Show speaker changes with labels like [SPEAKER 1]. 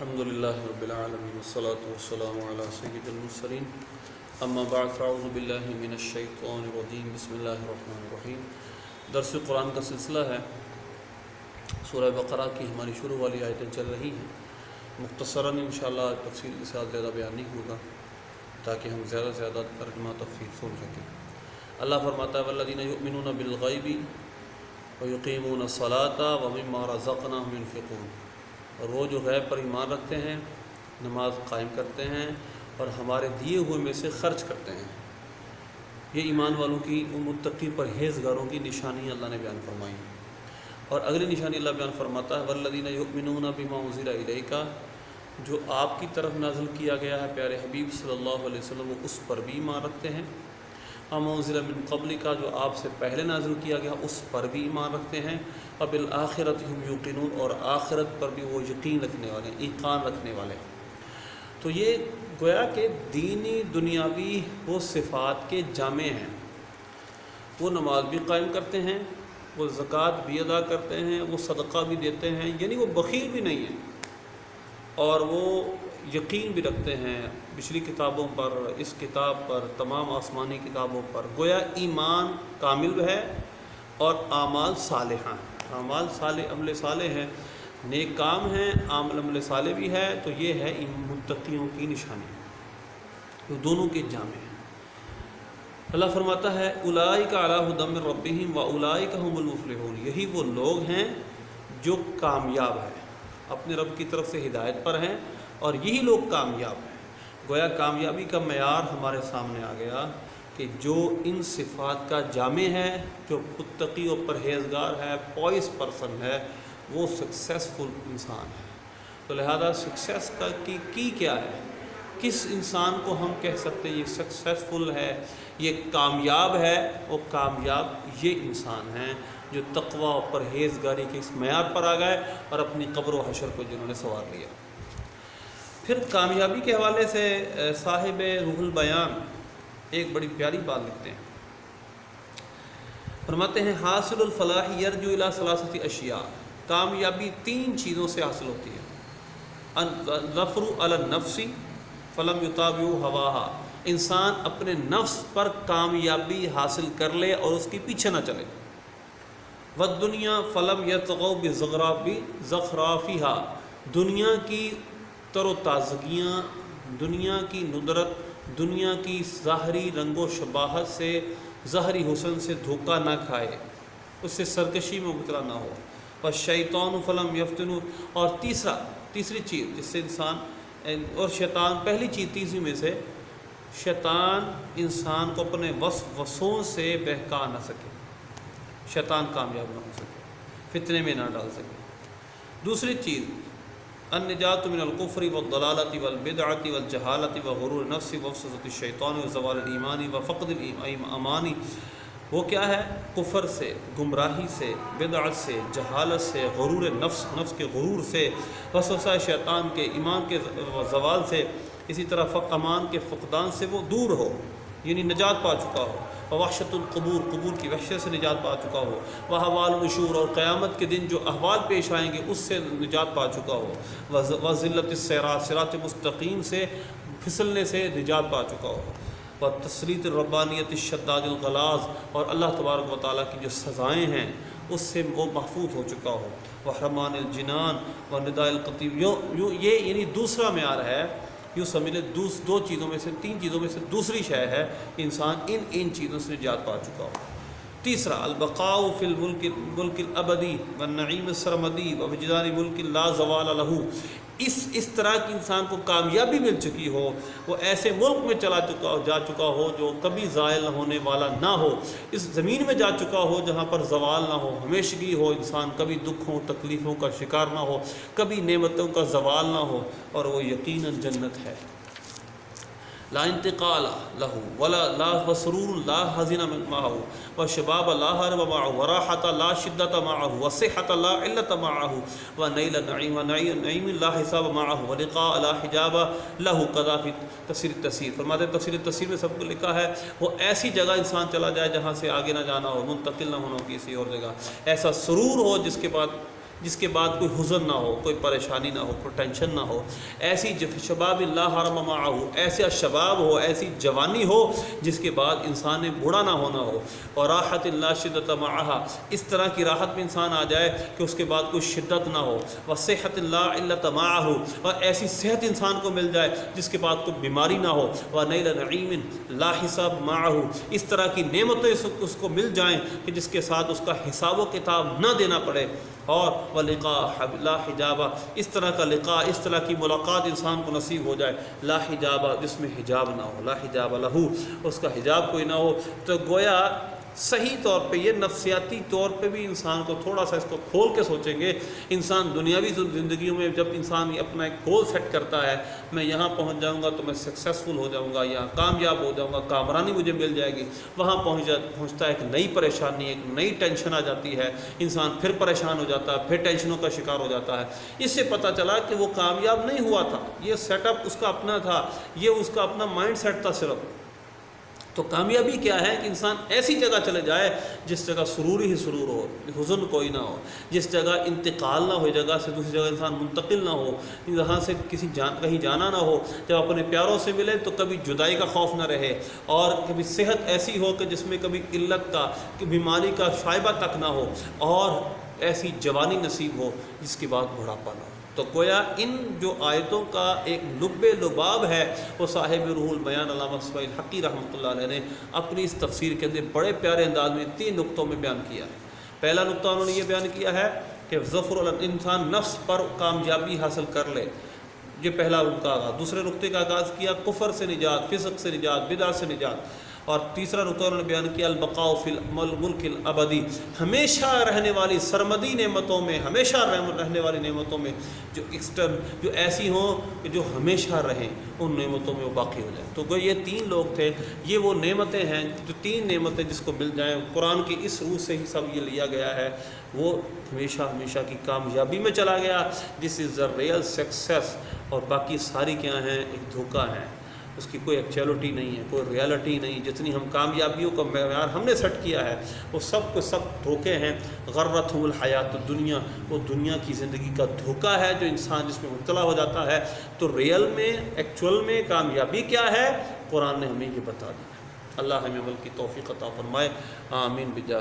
[SPEAKER 1] الحمد لله رب العالمين والصلاة والسلام على سيد المرسلين اما بعد فاعوذ بالله من الشیطان الرجیم بسم اللہ الرحمن الرحیم۔ درس قرآن کا سلسلہ ہے، سورہ بقرہ کی ہماری شروع والی آیتیں چل رہی ہیں۔ مختصراً انشاءاللہ تفصیل کے ساتھ زیادہ بیان نہیں ہوگا تاکہ ہم زیادہ سے زیادہ ترجمہ تفسیر سن سکیں۔ اللہ فرماتا ہے والذین یؤمنون بالغیب ویقیمون الصلاۃ ومما رزقناہم ينفقون، اور وہ جو غیب پر ایمان رکھتے ہیں، نماز قائم کرتے ہیں اور ہمارے دیے ہوئے میں سے خرچ کرتے ہیں۔ یہ ایمان والوں کی، متقی پرہیزگاروں کی نشانی اللہ نے بیان فرمائی۔ اور اگلی نشانی اللہ بیان فرماتا ہے والذین یؤمنون بما انزل الیک، جو آپ کی طرف نازل کیا گیا ہے پیارے حبیب صلی اللہ علیہ وسلم، وہ اس پر بھی ایمان رکھتے ہیں۔ وما انزل من قبلک، جو آپ سے پہلے نازل کیا گیا اس پر بھی ایمان رکھتے ہیں۔ وبالآخرۃ ہم یوقنون، اور آخرت پر بھی وہ یقین رکھنے والے ہیں، ایقان رکھنے والے ہیں۔ تو یہ گویا کہ دینی دنیاوی وہ صفات کے جامع ہیں۔ وہ نماز بھی قائم کرتے ہیں، وہ زکوٰۃ بھی ادا کرتے ہیں، وہ صدقہ بھی دیتے ہیں، یعنی وہ بخیل بھی نہیں ہیں، اور وہ یقین بھی رکھتے ہیں پچھلی کتابوں پر، اس کتاب پر، تمام آسمانی کتابوں پر۔ گویا ایمان کامل ہے اور اعمال صالحہ ہیں، اعمال صالح، عمل صالح ہیں، نیک کام ہیں، عمل صالح بھی ہے۔ تو یہ ہے متقیوں کی نشانی، جو دونوں کے جامع ہیں۔ اللہ فرماتا ہے اولئک علی ھدی من ربہم واولئک ھم المفلحون، یہی وہ لوگ ہیں جو کامیاب ہیں، اپنے رب کی طرف سے ہدایت پر ہیں، اور یہی لوگ کامیاب ہیں۔ گویا کامیابی کا معیار ہمارے سامنے آ گیا کہ جو ان صفات کا جامع ہے، جو متقی و پرہیزگار ہے، پوائس پرسن ہے، وہ سکسیسفل انسان ہے۔ تو لہذا سکسیس کا کی کیا ہے، کس انسان کو ہم کہہ سکتے ہیں یہ سکسیسفل ہے، یہ کامیاب ہے؟ وہ کامیاب یہ انسان ہیں جو تقوی و پرہیزگاری کے اس معیار پر آ گئے اور اپنی قبر و حشر کو جنہوں نے سنوار لیا۔ پھر کامیابی کے حوالے سے صاحب روح البیان ایک بڑی پیاری بات لکھتے ہیں، فرماتے ہیں حاصل الفلاح یرجو الی ثلاثۃ اشیاء، کامیابی تین چیزوں سے حاصل ہوتی ہے۔ الظفر علی النفس فلم یتابع ہواها، انسان اپنے نفس پر کامیابی حاصل کر لے اور اس کے پیچھے نہ چلے۔ والدنیا فلم یطغوا بزخرفها، دنیا کی تر و تازگیاں، دنیا کی ندرت، دنیا کی ظاہری رنگ و شباہت سے، ظاہری حسن سے دھوکہ نہ کھائے، اس سے سرکشی میں مبتلا نہ ہو۔ والشیطان فلم یفتنوا، اور تیسری چیز جس سے انسان اور شیطان، پہلی چیز تیسری میں سے، شیطان انسان کو اپنے وسوسوں سے بہکا نہ سکے، شیطان کامیاب نہ ہو سکے، فتنے میں نہ ڈال سکے۔ دوسری چیز النجات من الکفر والضلالۃ والبدعۃ والجہالۃ وغرور النفس ووسوسۃ الشیطان وزوال الایمان وفقد الامان، وہ کیا ہے؟ کفر سے، گمراہی سے، بدعت سے، جہالت سے، غرور نفس، نفس کے غرور سے، وسوسہ شیطان کے، ایمان کے زوال سے، اسی طرح امان کے فقدان سے وہ دور ہو، یعنی نجات پا چکا ہو۔ وحشت القبور، قبور کی وحشت سے نجات پا چکا ہو۔ واحوال النشور، اور قیامت کے دن جو احوال پیش آئیں گے اس سے نجات پا چکا ہو۔ وذلت الصراط، صراط مستقیم سے پھسلنے سے نجات پا چکا ہو۔ وتسلیط الربانیت الشداد الغلاظ، اور اللہ تبارک و تعالیٰ کی جو سزائیں ہیں اس سے وہ محفوظ ہو چکا ہو۔ وحرمان الجنان ونداء القطیب، یہ یعنی دوسرا معیار ہے، یوں سمجھ لیں دو چیزوں میں سے، تین چیزوں میں سے دوسری شے ہے کہ انسان ان چیزوں سے نجات پا چکا ہو۔ تیسرا البقاء فی الملک الابدی والنعیم السرمدی ووجدان ملک لا زوال لہ، اس طرح کی انسان کو کامیابی مل چکی ہو، وہ ایسے ملک میں جا چکا ہو جو کبھی زائل ہونے والا نہ ہو، اس زمین میں جا چکا ہو جہاں پر زوال نہ ہو، ہمیشگی ہو، انسان کبھی دکھوں تکلیفوں کا شکار نہ ہو، کبھی نعمتوں کا زوال نہ ہو، اور وہ یقیناً جنت ہے۔ لا انتقال له ولا لا وسرور لا حزن معه وشباب لا هرب معه وراحة لا شدة معه وصحة لا علة معه ونيل نعيم لا حساب معه ولقاء لا حجاب له قضا في تفسیر التفسیر، فرماتے ہیں تفسیر التفسیر میں سب کو لکھا ہے وہ ایسی جگہ انسان چلا جائے جہاں سے آگے نہ جانا ہو، منتقل نہ ہونا کسی اور جگہ، ایسا سرور ہو جس کے بعد جس کے بعد کوئی حزن نہ ہو، کوئی پریشانی نہ ہو، کوئی ٹینشن نہ ہو، ایسی شباب اللہ حرم معہ، ایسا شباب ہو، ایسی جوانی ہو جس کے بعد انسان بوڑھا نہ ہونا ہو، اور راحت اللہ شدت معہ، اس طرح کی راحت میں انسان آ جائے کہ اس کے بعد کوئی شدت نہ ہو، وصحت اللہ علت معہ، اور ایسی صحت انسان کو مل جائے جس کے بعد کوئی بیماری نہ ہو، ونیل نعیم لا حساب معہ، اس طرح کی نعمتیں اس کو مل جائیں کہ جس کے ساتھ اس کا حساب و کتاب نہ دینا پڑے، اور ولقاء لا حجابہ، اس طرح کا لقاء، اس طرح کی ملاقات انسان کو نصیب ہو جائے، لا حجابہ، جس میں حجاب نہ ہو، لا حجاب لہو، اس کا حجاب کوئی نہ ہو۔ تو گویا صحیح طور پہ یہ نفسیاتی طور پہ بھی انسان کو تھوڑا سا اس کو کھول کے سوچیں گے، انسان دنیاوی زندگیوں میں جب انسان اپنا ایک گول سیٹ کرتا ہے، میں یہاں پہنچ جاؤں گا تو میں سکسیسفل ہو جاؤں گا، یہاں کامیاب ہو جاؤں گا، کامرانی مجھے مل جائے گی، وہاں پہنچتا ہے ایک نئی پریشانی، ایک نئی ٹینشن آ جاتی ہے، انسان پھر پریشان ہو جاتا ہے، پھر ٹینشنوں کا شکار ہو جاتا ہے۔ اس سے پتہ چلا کہ وہ کامیاب نہیں ہوا تھا، یہ سیٹ اپ اس کا اپنا تھا، یہ اس کا اپنا مائنڈ سیٹ تھا صرف۔ تو کامیابی کیا ہے کہ انسان ایسی جگہ چلے جائے جس جگہ سرور ہی سرور ہو، حزن کوئی نہ ہو، جس جگہ انتقال نہ ہو، جگہ سے دوسری جگہ انسان منتقل نہ ہو، یہاں سے کہیں جانا نہ ہو، جب اپنے پیاروں سے ملے تو کبھی جدائی کا خوف نہ رہے، اور کبھی صحت ایسی ہو کہ جس میں کبھی قلت کا، کہ بیماری کا شائبہ تک نہ ہو، اور ایسی جوانی نصیب ہو جس کے بعد بڑھاپا نہ ہو۔ تو گویا ان جو آیتوں کا ایک لب لباب ہے وہ صاحب روح البیان علامہ اسماعیل حقی رحمۃ اللہ علیہ نے اپنی اس تفسیر کے اندر بڑے پیارے انداز میں 3 نقطوں میں بیان کیا ہے۔ پہلا نقطہ انہوں نے یہ بیان کیا ہے کہ ظفر الانسان نفس پر کامیابی حاصل کر لے، یہ پہلا ان کا آغاز۔ دوسرے نقطے کا آغاز کیا کفر سے نجات، فسق سے نجات، بدعت سے نجات، اور تیسرا نقطہ انہوں نے بیان کیا البقاء فی الملک الابدی، ہمیشہ رہنے والی سرمدی نعمتوں میں، ہمیشہ رہنے والی نعمتوں میں جو جو ایسی ہوں کہ جو ہمیشہ رہیں، ان نعمتوں میں وہ باقی ہو جائیں۔ تو گویا یہ 3 لوگ تھے، یہ وہ نعمتیں ہیں جو 3 نعمتیں جس کو مل جائیں، قرآن کی اس روح سے ہی سب یہ لیا گیا ہے، وہ ہمیشہ ہمیشہ کی کامیابی میں چلا گیا، دس از دا ریئل سکسیس، اور باقی ساری کیا ہیں، ایک دھوکہ ہے، اس کی کوئی ایکچولیٹی نہیں ہے، کوئی ریالٹی نہیں۔ جتنی ہم کامیابیوں کا معیار ہم نے سیٹ کیا ہے وہ سب دھوکے ہیں۔ غرتہم الحیات الدنیا، وہ دنیا کی زندگی کا دھوکہ ہے جو انسان جس میں مبتلا ہو جاتا ہے۔ تو ریئل میں، ایکچول میں کامیابی کیا ہے، قرآن نے ہمیں یہ بتا دیا۔ اللہ ہمیں عمل کی توفیق عطا فرمائے، آمین بجاہ